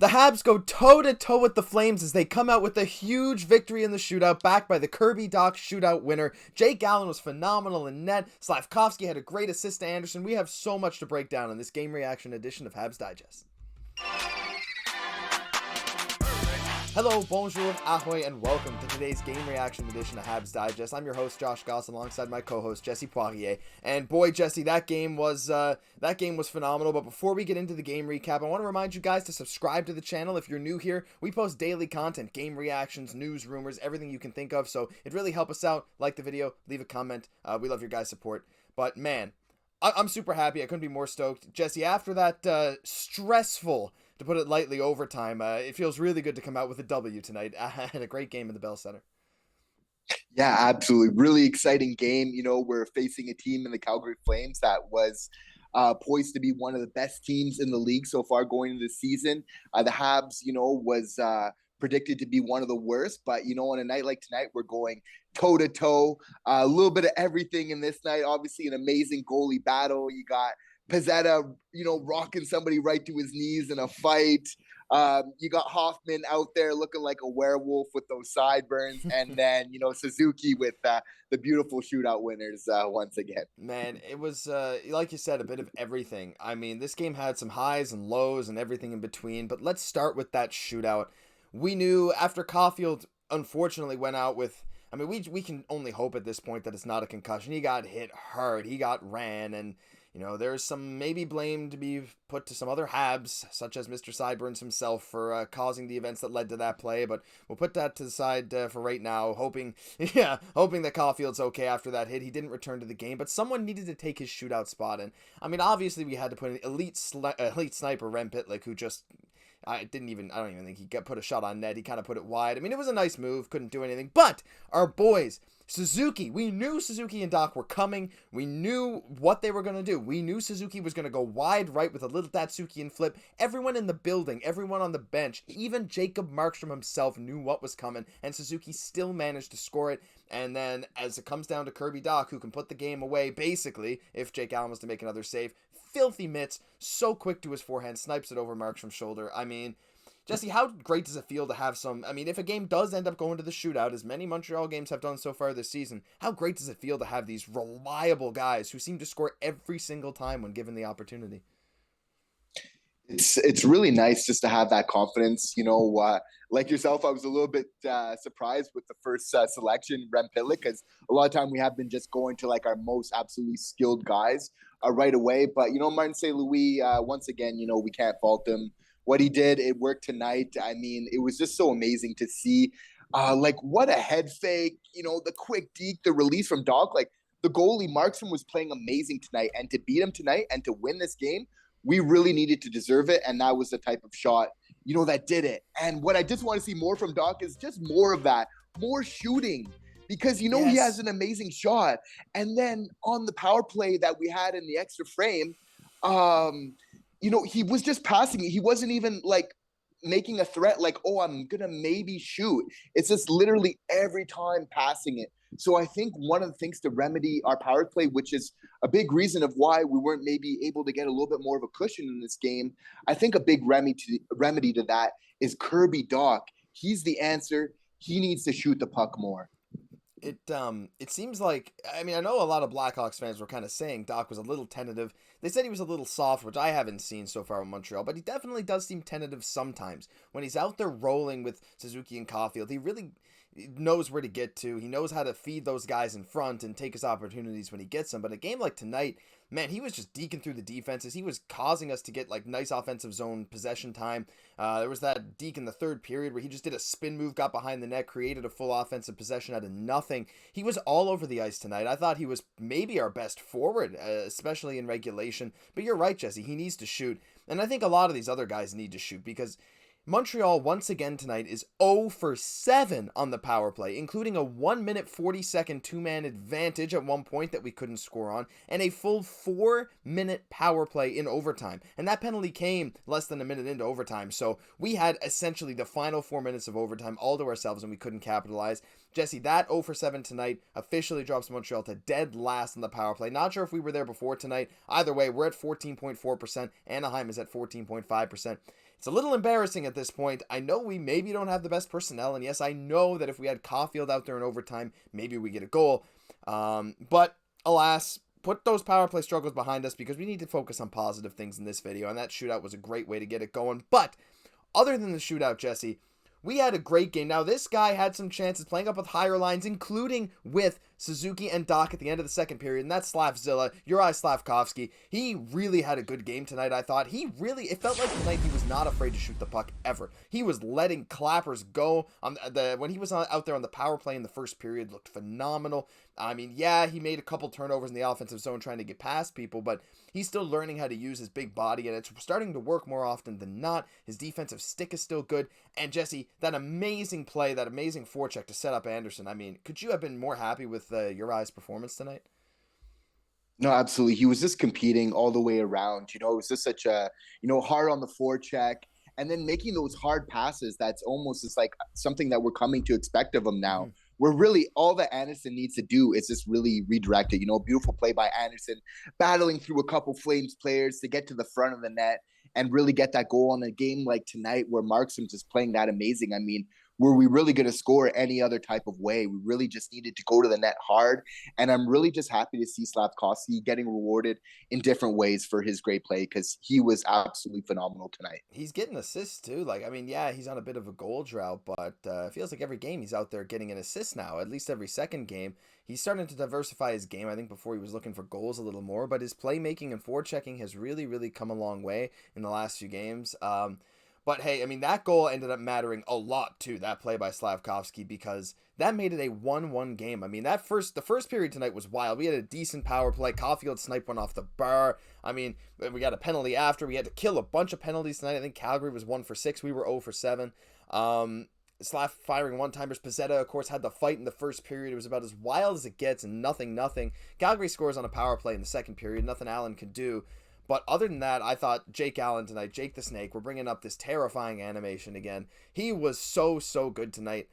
The Habs go toe-to-toe with the Flames as they come out with a huge victory in the shootout, backed by the Dach shootout winner. Jake Allen was phenomenal in net. Slafkovsky had a great assist to Anderson. We have so much to break down in this game reaction edition of Habs Digest. Hello, bonjour, ahoy, and welcome to today's game reaction edition of Habs Digest. I'm your host, Josh Gosse, alongside my co-host, Jesse Poirier. And boy, Jesse, that game was phenomenal. But before we get into the game recap, I want to remind you guys to subscribe to the channel. If you're new here, we post daily content, game reactions, news, rumors, everything you can think of. So it really helps us out. Like the video, leave a comment. We love your guys' support. But man, I'm super happy. I couldn't be more stoked. Jesse, after that stressful, to put it lightly, overtime, it feels really good to come out with a W tonight. And a great game in the Bell Center. Yeah, absolutely. Really exciting game. You know, we're facing a team in the Calgary Flames that was poised to be one of the best teams in the league so far going into the season. The Habs, was predicted to be one of the worst. But, on a night like tonight, we're going toe-to-toe. A little bit of everything in this night. Obviously, an amazing goalie battle. You got Pizzetta, rocking somebody right to his knees in a fight. You got Hoffman out there looking like a werewolf with those sideburns. And then, Suzuki with the beautiful shootout winners once again. Man, it was, like you said, a bit of everything. I mean, this game had some highs and lows and everything in between. But let's start with that shootout. We knew after Caufield, unfortunately, went out with... I mean, we can only hope at this point that it's not a concussion. He got hit hard. He got ran. And... there's some maybe blame to be put to some other Habs, such as Mr. Sideburns himself, for causing the events that led to that play. But we'll put that to the side for right now, hoping that Caufield's okay after that hit. He didn't return to the game, but someone needed to take his shootout spot. And I mean, obviously, we had to put an elite sniper, Rem Pitlick, who just... I don't even think he put a shot on net. He kind of put it wide. I mean, it was a nice move. Couldn't do anything. But our boys, Suzuki, we knew Suzuki and Dach were coming. We knew what they were going to do. We knew Suzuki was going to go wide right with a little Datsyuk flip. Everyone in the building, everyone on the bench, even Jacob Markstrom himself knew what was coming. And Suzuki still managed to score it. And then as it comes down to Dach, who can put the game away, basically, if Jake Allen was to make another save, filthy mitts, so quick to his forehand, snipes it over Markstrom's shoulder. I mean, Jesse, how great does it feel to have some... I mean, if a game does end up going to the shootout, as many Montreal games have done so far this season, how great does it feel to have these reliable guys who seem to score every single time when given the opportunity? It's really nice just to have that confidence. Like yourself, I was a little bit surprised with the first selection, Rem Pitlick, because a lot of time we have been just going to like our most absolutely skilled guys right away. But, Martin St. Louis, once again, we can't fault him. What he did, it worked tonight. I mean, it was just so amazing to see. What a head fake, the quick deke, the release from Dach. Like, the goalie, Markstrom, was playing amazing tonight. And to beat him tonight and to win this game, we really needed to deserve it. And that was the type of shot, that did it. And what I just want to see more from Dach is just more of that, more shooting. Because, He has an amazing shot. And then on the power play that we had in the extra frame, he was just passing it. He wasn't even like making a threat like, oh, I'm going to maybe shoot. It's just literally every time passing it. So I think one of the things to remedy our power play, which is a big reason of why we weren't maybe able to get a little bit more of a cushion in this game. I think a big remedy to that is Dach. He's the answer. He needs to shoot the puck more. It seems like, I mean, I know a lot of Blackhawks fans were kind of saying Dach was a little tentative. They said he was a little soft, which I haven't seen so far in Montreal, but he definitely does seem tentative sometimes. When he's out there rolling with Suzuki and Caufield, he really knows where to get to. He knows how to feed those guys in front and take his opportunities when he gets them. But a game like tonight, man, he was just deking through the defenses. He was causing us to get like nice offensive zone possession time. There was that deke in the third period where he just did a spin move, got behind the net, created a full offensive possession out of nothing. He was all over the ice tonight. I thought he was maybe our best forward, especially in regulation. But you're right, Jesse. He needs to shoot. And I think a lot of these other guys need to shoot because Montreal, once again tonight, is 0 for 7 on the power play, including a 1 minute 40-second two-man advantage at one point that we couldn't score on, and a full 4-minute power play in overtime. And that penalty came less than a minute into overtime, so we had essentially the final 4 minutes of overtime all to ourselves, and we couldn't capitalize. Jesse, that 0 for 7 tonight officially drops Montreal to dead last on the power play. Not sure if we were there before tonight. Either way, we're at 14.4%. Anaheim is at 14.5%. It's a little embarrassing at this point. I know we maybe don't have the best personnel, and yes, I know that if we had Caufield out there in overtime, maybe we get a goal. But alas, put those power play struggles behind us because we need to focus on positive things in this video, and that shootout was a great way to get it going. But other than the shootout, Jesse, we had a great game. Now, this guy had some chances playing up with higher lines, including with Suzuki and Dach at the end of the second period, and that's Slavzilla, Juraj Slafkovsky. He really had a good game tonight, I thought. It felt like tonight he was not afraid to shoot the puck ever. He was letting clappers go. When he was out there on the power play in the first period, looked phenomenal. I mean, yeah, he made a couple turnovers in the offensive zone trying to get past people, but he's still learning how to use his big body, and it's starting to work more often than not. His defensive stick is still good. And Jesse, that amazing play, that amazing forecheck to set up Anderson. I mean, could you have been more happy with Uriah's performance tonight? No, absolutely. He was just competing all the way around. It was just such a, hard on the forecheck and then making those hard passes. That's almost just like something that we're coming to expect of him now. Where really all that Anderson needs to do is just really redirect it. Beautiful play by Anderson, battling through a couple Flames players to get to the front of the net and really get that goal on a game like tonight where Markstrom's just playing that amazing. I mean, were we really going to score any other type of way? We really just needed to go to the net hard. And I'm really just happy to see Slafkovsky getting rewarded in different ways for his great play because he was absolutely phenomenal tonight. He's getting assists too. Like, I mean, yeah, he's on a bit of a goal drought, but it feels like every game he's out there getting an assist now, at least every second game. He's starting to diversify his game. I think before he was looking for goals a little more, but his playmaking and forechecking has really, really come a long way in the last few games. But hey, I mean, that goal ended up mattering a lot too, that play by Slafkovsky, because that made it a 1-1 game. I mean, the first period tonight was wild. We had a decent power play. Caufield sniped one off the bar. I mean, we got a penalty after. We had to kill a bunch of penalties tonight. I think Calgary was 1 for 6. We were 0 for 7. Slav firing one-timers. Pizzetta, of course, had the fight in the first period. It was about as wild as it gets, and nothing. Calgary scores on a power play in the second period. Nothing Allen could do. But other than that, I thought Jake Allen tonight, Jake the Snake, we're bringing up this terrifying animation again. He was so good tonight.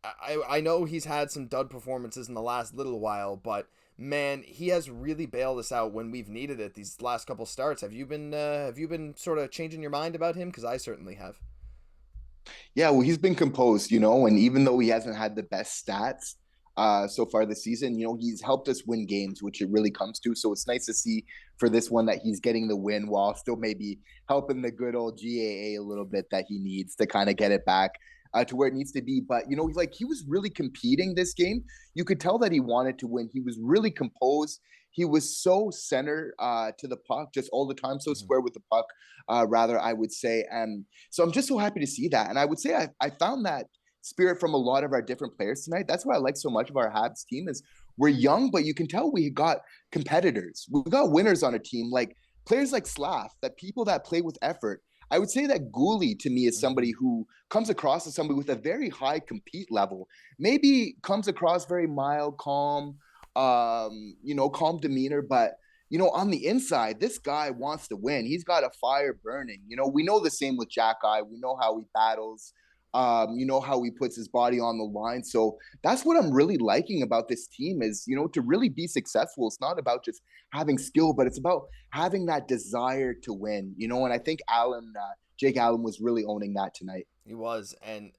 I know he's had some dud performances in the last little while, but man, he has really bailed us out when we've needed it these last couple starts. Have you been sort of changing your mind about him? Because I certainly have. Yeah, well, he's been composed, and even though he hasn't had the best stats so far this season, he's helped us win games, which it really comes to. So it's nice to see for this one that he's getting the win while still maybe helping the good old GAA a little bit that he needs to kind of get it back to where it needs to be. But, he was really competing this game. You could tell that he wanted to win. He was really composed. He was so center to the puck, just all the time, so square with the puck, rather, I would say. And so I'm just so happy to see that. And I would say I found that spirit from a lot of our different players tonight. That's why I like so much of our Habs team is we're young, but you can tell we got competitors. We've got winners on a team, like players like Slav, that people that play with effort. I would say that Gouli to me is somebody who comes across as somebody with a very high compete level. Maybe comes across very mild, calm, calm demeanor, but on the inside, this guy wants to win. He's got a fire burning. We know the same with Jack Eye. We know how he battles. How he puts his body on the line. So that's what I'm really liking about this team is, to really be successful. It's not about just having skill, but it's about having that desire to win, and I think Jake Allen was really owning that tonight. He was. And,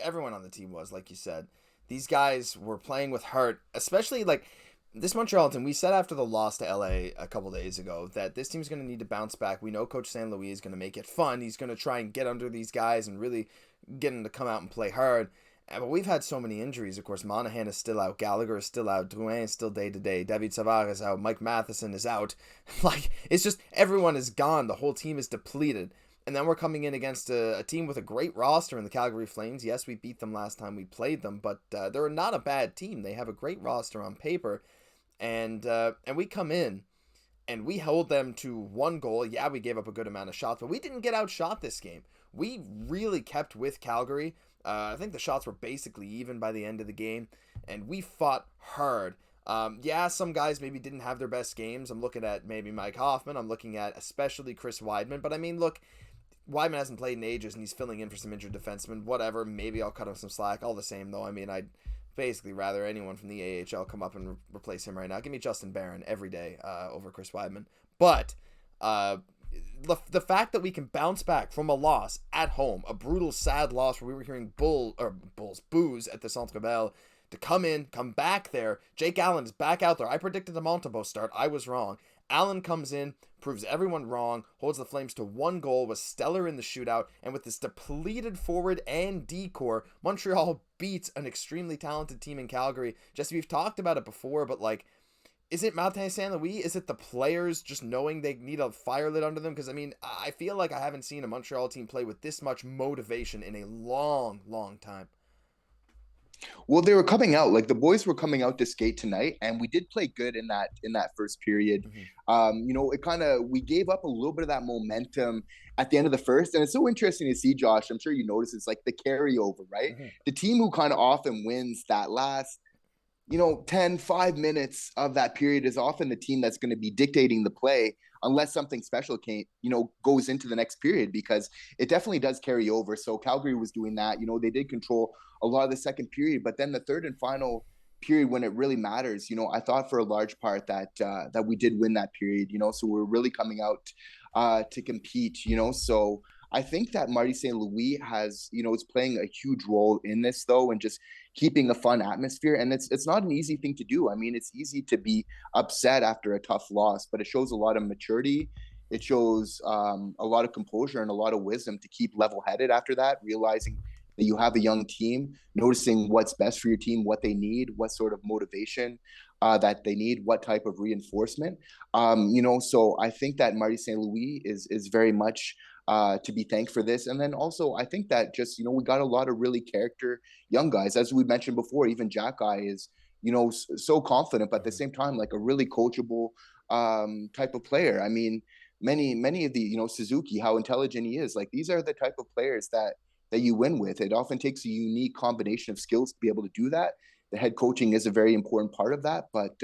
everyone on the team was, like you said, these guys were playing with heart, especially like this Montreal team. We said after the loss to LA a couple days ago that this team's going to need to bounce back. We know Coach St. Louis is going to make it fun. He's going to try and get under these guys and really get them to come out and play hard. But we've had so many injuries. Of course, Monahan is still out. Gallagher is still out. Drouin is still day-to-day. David Savard is out. Mike Matheson is out. It's just everyone is gone. The whole team is depleted. And then we're coming in against a team with a great roster in the Calgary Flames. Yes, we beat them last time we played them, but they're not a bad team. They have a great roster on paper. And we come in and we hold them to 1 goal. Yeah, we gave up a good amount of shots, but we didn't get outshot this game. We really kept with Calgary. I think the shots were basically even by the end of the game, and we fought hard. Yeah, some guys maybe didn't have their best games. I'm looking at maybe Mike Hoffman. I'm looking at especially Chris Weidman. But I mean, look, Weidman hasn't played in ages, and he's filling in for some injured defensemen. Whatever, maybe I'll cut him some slack. All the same, though, I mean, I'd basically rather anyone from the AHL come up and replace him right now. Give me Justin Barron every day over Chris Weidman. But the fact that we can bounce back from a loss at home, a brutal, sad loss where we were hearing boos at the Centre Bell, to come back there. Jake Allen is back out there. I predicted a Montembeault start. I was wrong. Allen comes in, proves everyone wrong, holds the Flames to 1 goal, was stellar in the shootout, and with this depleted forward and D-core, Montreal beats an extremely talented team in Calgary. Jesse, we've talked about it before, but like, is it Martin St. Louis? Is it the players just knowing they need a fire lit under them? Because, I mean, I feel like I haven't seen a Montreal team play with this much motivation in a long, long time. Well, they were coming out, like the boys were coming out to skate tonight, and we did play good in that first period. It kind of, we gave up a little bit of that momentum at the end of the first, and it's so interesting to see, Josh. I'm sure you notice it's like the carryover, right? The team who kind of often wins that last 5 minutes of that period is often the team that's going to be dictating the play, unless something special goes into the next period, because it definitely does carry over. So Calgary was doing that. They did control a lot of the second period, but then the third and final period, when it really matters, I thought for a large part that we did win that period, so we're really coming out to compete, so I think that Marty St. Louis is playing a huge role in this, though, and just keeping a fun atmosphere. And it's not an easy thing to do. I mean, it's easy to be upset after a tough loss, but it shows a lot of maturity. It shows a lot of composure and a lot of wisdom to keep level-headed after that, realizing that you have a young team, noticing what's best for your team, what they need, what sort of motivation that they need, what type of reinforcement. So I think that Marty St. Louis is very much to be thanked for this. And then also, I think that just, we got a lot of really character young guys. As we mentioned before, even Jack Guy is, so confident, but at the same time, like a really coachable type of player. I mean, many of the, Suzuki, how intelligent he is. Like, these are the type of players that you win with. It often takes a unique combination of skills to be able to do that. The head coaching is a very important part of that, but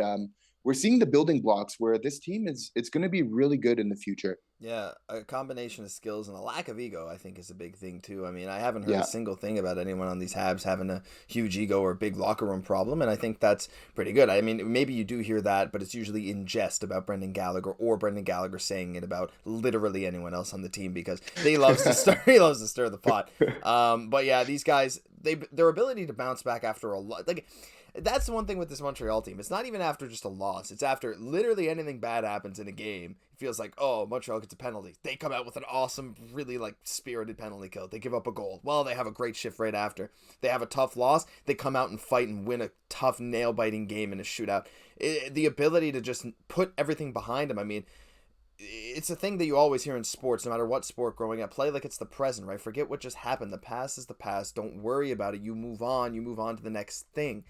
we're seeing the building blocks where this team it's going to be really good in the future. Yeah, a combination of skills and a lack of ego, I think, is a big thing, too. I mean, I haven't heard a single thing about anyone on these Habs having a huge ego or a big locker room problem, and I think that's pretty good. I mean, maybe you do hear that, but it's usually in jest about Brendan Gallagher, or Brendan Gallagher saying it about literally anyone else on the team, because he loves to stir the pot. But yeah, these guys, their ability to bounce back after a lot, like, that's the one thing with this Montreal team. It's not even after just a loss. It's after literally anything bad happens in a game. It feels like, oh, Montreal gets a penalty. They come out with an awesome, really like spirited penalty kill. They give up a goal. Well, they have a great shift right after. They have a tough loss. They come out and fight and win a tough, nail-biting game in a shootout. The ability to just put everything behind them. I mean, it's a thing that you always hear in sports, no matter what sport growing up. Play like it's the present, right? Forget what just happened. The past is the past. Don't worry about it. You move on. You move on to the next thing.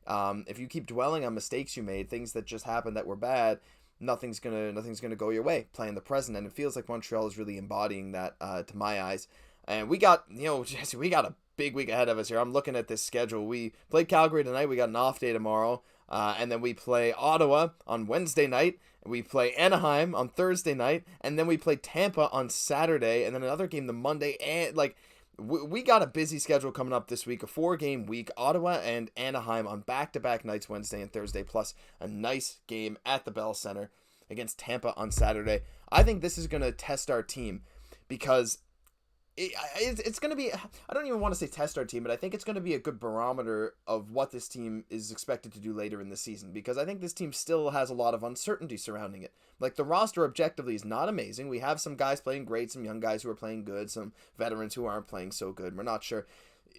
If you keep dwelling on mistakes you made, things that just happened that were bad, nothing's gonna go your way. Play in the present, and it feels like Montreal is really embodying that to my eyes. And we got, Jesse, we got a big week ahead of us here. I'm looking at this schedule. We played Calgary tonight. We got an off day tomorrow, and then we play Ottawa on Wednesday night. We play Anaheim on Thursday night, and then we play Tampa on Saturday, and then another game the Monday. And like, we got a busy schedule coming up this week, a 4-game week, Ottawa and Anaheim on back-to-back nights, Wednesday and Thursday, plus a nice game at the Bell Center against Tampa on Saturday. I think this is going to test our team, because it's going to be, I don't even want to say test our team, but I think it's going to be a good barometer of what this team is expected to do later in the season, because I think this team still has a lot of uncertainty surrounding it. Like, the roster objectively is not amazing. We have some guys playing great, some young guys who are playing good, some veterans who aren't playing so good. We're not sure.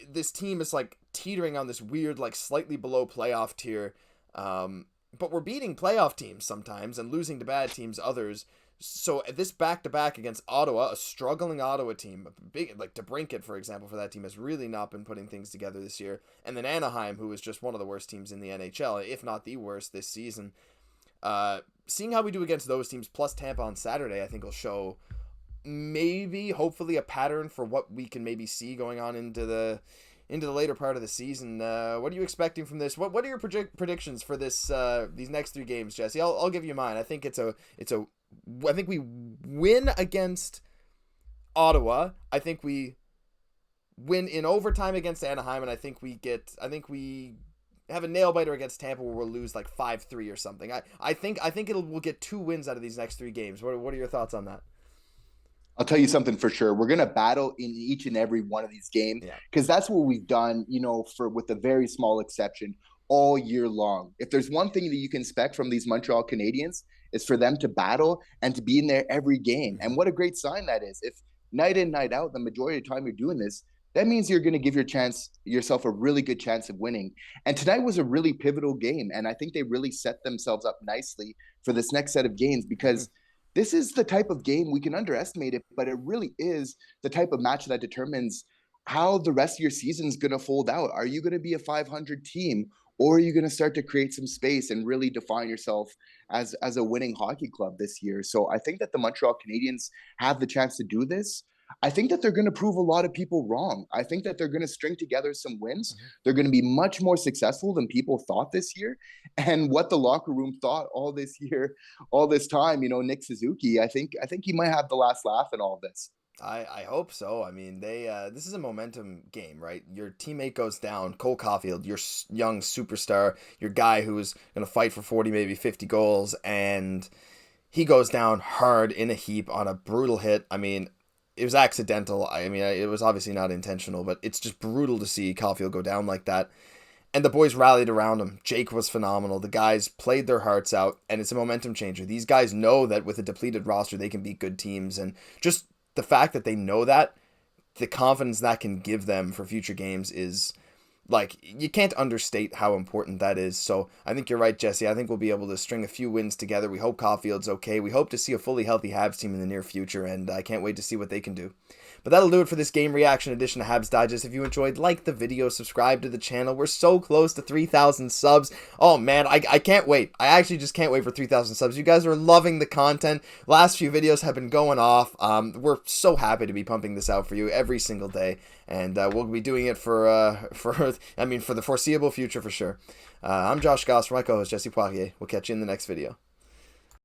This team is like teetering on this weird, like slightly below playoff tier, but we're beating playoff teams sometimes and losing to bad teams others. So this back-to-back against Ottawa, a struggling Ottawa team, big, like DeBrincat, for example, for that team, has really not been putting things together this year. And then Anaheim, who is just one of the worst teams in the NHL, if not the worst this season. Seeing how we do against those teams, plus Tampa on Saturday, I think will show maybe, hopefully, a pattern for what we can maybe see going on into the later part of the season. What are you expecting from this? What are your predictions for this these next 3 games, Jesse? I'll give you mine. I think I think we win against Ottawa. I think we win in overtime against Anaheim, and I think we have a nail biter against Tampa where we'll lose like 5-3 or something. I think we'll get 2 wins out of these next 3 games. What are your thoughts on that? I'll tell you something for sure. We're gonna battle in each and every one of these games Yeah. because that's what we've done. For with a very small exception all year long. If there's one thing that you can expect from these Montreal Canadiens, is for them to battle and to be in there every game. And what a great sign that is. If night in, night out, the majority of the time you're doing this, that means you're going to give yourself a really good chance of winning. And tonight was a really pivotal game, and I think they really set themselves up nicely for this next set of games because this is the type of game we can underestimate it, but it really is the type of match that determines how the rest of your season is going to fold out. Are you going to be a 500 team, or are you going to start to create some space and really define yourself as a winning hockey club this year? So I think that the Montreal Canadiens have the chance to do this. I think that they're going to prove a lot of people wrong. I think that they're going to string together some wins. They're going to be much more successful than people thought this year. And what the locker room thought all this year, all this time, Nick Suzuki, I think he might have the last laugh in all of this. I hope so. I mean, they this is a momentum game, right? Your teammate goes down, Cole Caufield, your young superstar, your guy who's going to fight for 40, maybe 50 goals, and he goes down hard in a heap on a brutal hit. I mean, it was accidental. I mean, it was obviously not intentional, but it's just brutal to see Caufield go down like that. And the boys rallied around him. Jake was phenomenal. The guys played their hearts out, and it's a momentum changer. These guys know that with a depleted roster, they can beat good teams, and just the fact that they know that, the confidence that can give them for future games is, like, you can't understate how important that is. So I think you're right, Jesse. I think we'll be able to string a few wins together. We hope Caufield's okay. We hope to see a fully healthy Habs team in the near future, and I can't wait to see what they can do. But that'll do it for this game reaction edition of Habs Digest. If you enjoyed, like the video, subscribe to the channel. We're so close to 3,000 subs. Oh man, I can't wait. I actually just can't wait for 3,000 subs. You guys are loving the content. Last few videos have been going off. We're so happy to be pumping this out for you every single day. And we'll be doing it for the foreseeable future for sure. I'm Josh Gosse, my co-host Jesse Poirier. We'll catch you in the next video.